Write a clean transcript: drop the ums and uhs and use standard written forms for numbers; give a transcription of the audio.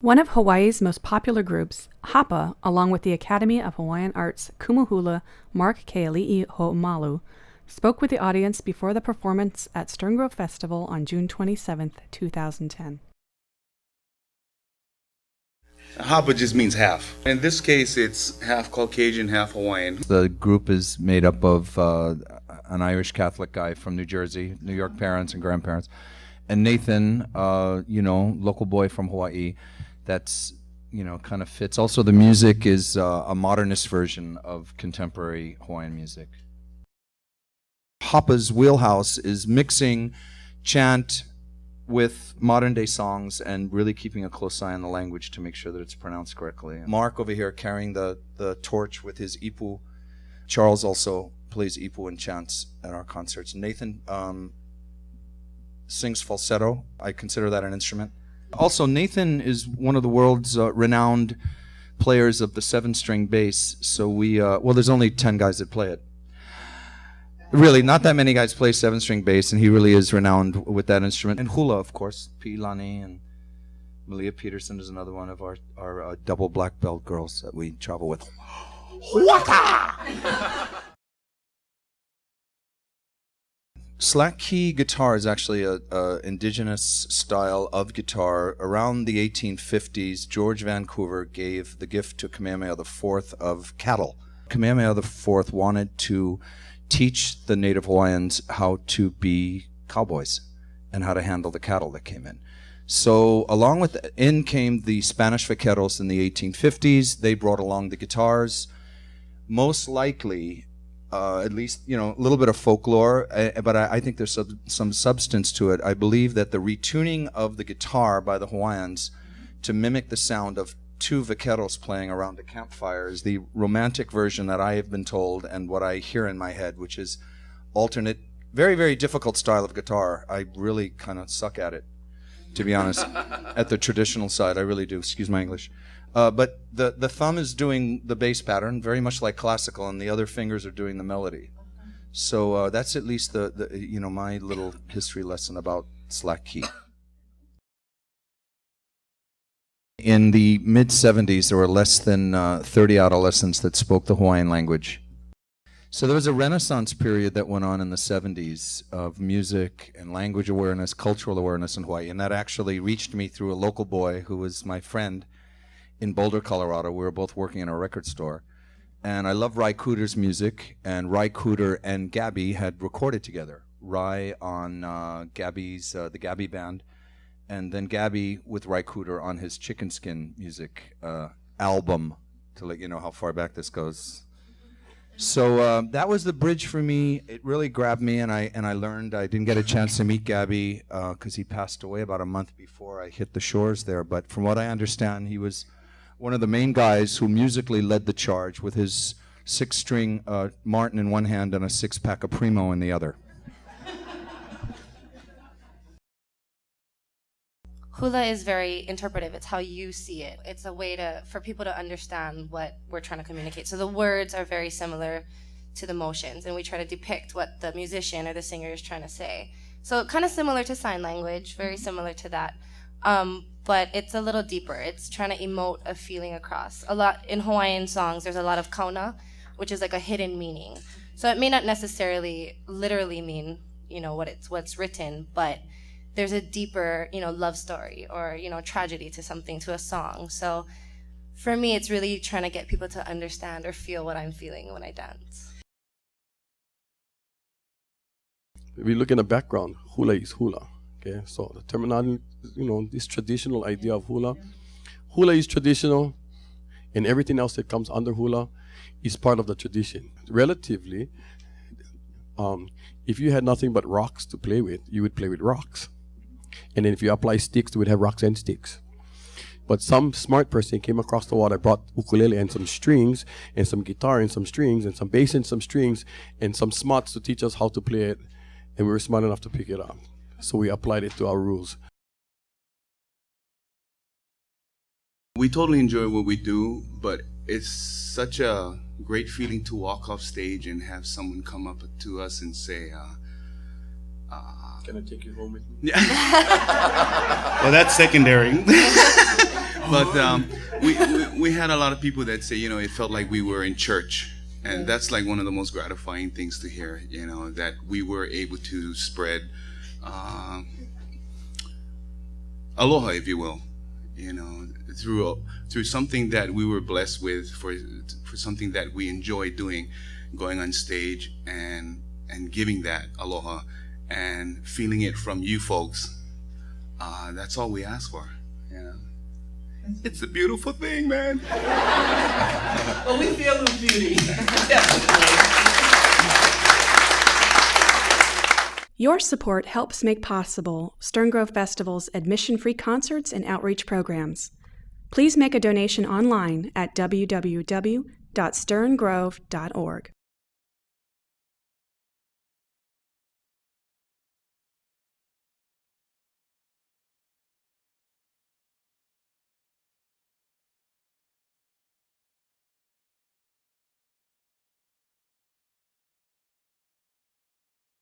One of Hawaii's most popular groups, Hapa, along with the Academy of Hawaiian Arts Kumuhula Mark Keali'i Ho'omalu, spoke with the audience before the performance at Stern Grove Festival on June 27, 2010. Hapa just means half. In this case, it's half Caucasian, half Hawaiian. The group is made up of an Irish Catholic guy from New Jersey, New York parents and grandparents, and Nathan, local boy from Hawaii. That's, kind of fits. Also, the music is a modernist version of contemporary Hawaiian music. Hapa's wheelhouse is mixing chant with modern day songs and really keeping a close eye on the language to make sure that it's pronounced correctly. Mark over here carrying the torch with his ipu. Charles also plays ipu and chants at our concerts. Nathan sings falsetto. I consider that an instrument. Also, Nathan is one of the world's renowned players of the 7-string bass. So there's only 10 guys that play it. Really, not that many guys play 7-string bass, and he really is renowned with that instrument. And hula, of course. Pilani and Malia Peterson is another one of our double black belt girls that we travel with. Waka! Slack key guitar is actually a indigenous style of guitar. Around the 1850s, George Vancouver gave the gift to Kamehameha IV of cattle. Kamehameha IV wanted to teach the native Hawaiians how to be cowboys and how to handle the cattle that came in. So along with in came the Spanish vaqueros in the 1850s. They brought along the guitars. Most likely, at least, a little bit of folklore, but I think there's some substance to it. I believe that the retuning of the guitar by the Hawaiians to mimic the sound of two vaqueros playing around a campfire is the romantic version that I have been told and what I hear in my head, which is alternate, very, very difficult style of guitar. I really kind of suck at it, to be honest, at the traditional side. I really do, excuse my English. But the thumb is doing the bass pattern, very much like classical, and the other fingers are doing the melody. So that's at least my little history lesson about slack key. In the mid-70s, there were less than 30 adolescents that spoke the Hawaiian language. So there was a renaissance period that went on in the 70s of music and language awareness, cultural awareness in Hawaii, and that actually reached me through a local boy who was my friend in Boulder, Colorado. We were both working in a record store. And I love Ry Cooder's music, and Ry Cooder and Gabby had recorded together. Ry on Gabby's, the Gabby Band, and then Gabby with Ry Cooder on his Chicken Skin music album, to let you know how far back this goes. So that was the bridge for me. It really grabbed me, and I learned. I didn't get a chance to meet Gabby because he passed away about a month before I hit the shores there. But from what I understand, he was one of the main guys who musically led the charge with his 6-string Martin in one hand and a 6-pack of Primo in the other. Hula is very interpretive. It's how you see it. It's a way for people to understand what we're trying to communicate. So the words are very similar to the motions, and we try to depict what the musician or the singer is trying to say. So kind of similar to sign language, very similar to that. But it's a little deeper. It's trying to emote a feeling across. A lot in Hawaiian songs, there's a lot of kauna, which is like a hidden meaning. So it may not necessarily literally mean, what's written, but there's a deeper, love story or, tragedy to something, to a song. So for me, it's really trying to get people to understand or feel what I'm feeling when I dance. If we look in the background, hula is hula. Okay, so the terminology, this traditional idea of hula. Hula is traditional, and everything else that comes under hula is part of the tradition. Relatively, if you had nothing but rocks to play with, you would play with rocks. And then if you apply sticks, you would have rocks and sticks. But some smart person came across the water, brought ukulele and some strings, and some guitar and some strings, and some bass and some strings, and some smarts to teach us how to play it, and we were smart enough to pick it up. So we applied it to our rules. We totally enjoy what we do, but it's such a great feeling to walk off stage and have someone come up to us and say, Can I take you home with me? Yeah. Well, that's secondary. But we had a lot of people that say, it felt like we were in church. And that's like one of the most gratifying things to hear, that we were able to spread aloha, if you will, through something that we were blessed with, for something that we enjoy doing, going on stage and giving that aloha and feeling it from you folks. That's all we ask for, It's a beautiful thing, man. Well, we feel the beauty. Your support helps make possible Stern Grove Festival's admission-free concerts and outreach programs. Please make a donation online at www.sterngrove.org.